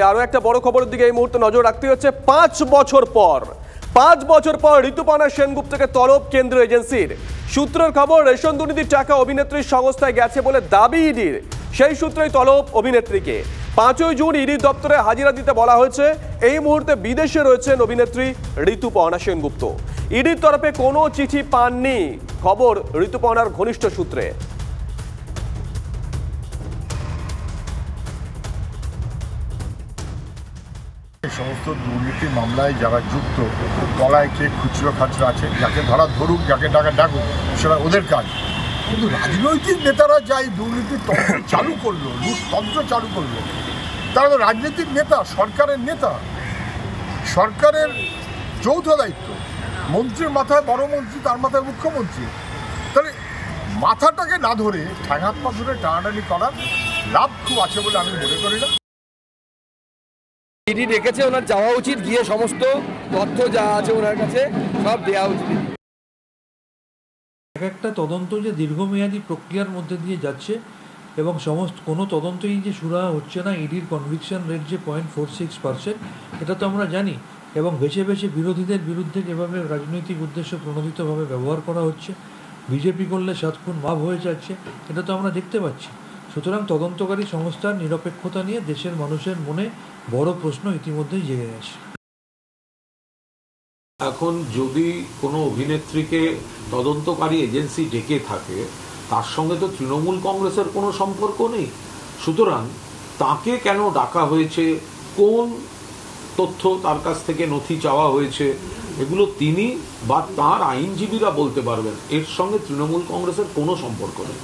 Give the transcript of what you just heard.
আরো একটা বড় খবরের দিকে এই মুহূর্তে নজর রাখতে হচ্ছে। 5 বছর পর ঋতুপর্ণা সেনগুপ্তকে তলব কেন্দ্রীয় এজেন্সির। সূত্রের খবর, রেশন দুর্নীতির টাকা অভিনেত্রীর সংস্থায় গেছে বলে দাবি ইডির। সেই সূত্রেই তলব অভিনেত্রীকে। 5ই জুন ইডির দপ্তরে হাজিরা দিতে বলা হয়েছে। এই মুহূর্তে বিদেশে রয়েছেন অভিনেত্রী ঋতুপর্ণা সেনগুপ্ত। ইডির তরফে কোনো চিঠি পাননি, খবর ঋতুপর্ণার ঘনিষ্ঠ সূত্রে। সমস্ত দুর্নীতি মামলায় যারা যুক্ত, তলায় কে খুচরো খাচরা আছে, যাকে ধরা ধরুক, যাকে ডাকা ডাকুক, সেটা ওদের কাজ। কিন্তু রাজনৈতিক নেতারা যাই দুর্নীতির তন্ত্র চালু করলো, তন্ত্র চালু করলো, তারা তো রাজনৈতিক নেতা, সরকারের নেতা, সরকারের যৌথ দায়িত্ব। মন্ত্রীর মাথায় বড় মন্ত্রী, তার মাথায় মুখ্যমন্ত্রী। তাহলে মাথাটাকে না ধরে ঠ্যাং হাত পা ধরে টানাটানি করার লাভ খুব আছে বলে আমি মনে করি না। ইডি ডেকেছে, ওনার যাওয়া উচিত, গিয়ে সমস্ত তথ্য যা আছে ওনার কাছে সব দেওয়া উচিত। একটা তদন্ত যে দীর্ঘমেয়াদী প্রক্রিয়ার মধ্যে দিয়ে যাচ্ছে এবং সমস্ত কোনো তদন্তই যে সুরাহা হচ্ছে না, ইডির কনভিকশন রেট যে 0.46%, এটা তো আমরা জানি। এবং বেছে বেছে বিরোধীদের বিরুদ্ধে যেভাবে রাজনৈতিক উদ্দেশ্য প্রণোদিতভাবে ব্যবহার করা হচ্ছে, বিজেপি করলে 7 খুন মাফ হয়ে যাচ্ছে, এটা তো আমরা দেখতে পাচ্ছি। সুতরাং তদন্তকারী সংস্থার নিরপেক্ষতা নিয়ে দেশের মানুষের মনে বড় প্রশ্ন ইতিমধ্যেই জেগে গেছে। এখন যদি কোনো অভিনেত্রীকে তদন্তকারী এজেন্সি ডেকে থাকে, তার সঙ্গে তো তৃণমূল কংগ্রেসের কোনো সম্পর্ক নেই। সুতরাং তাকে কেন ডাকা হয়েছে, কোন তথ্য তার কাছ থেকে নথি চাওয়া হয়েছে, এগুলো তিনি বা তার আইনজীবীরা বলতে পারবেন। এর সঙ্গে তৃণমূল কংগ্রেসের কোনো সম্পর্ক নেই।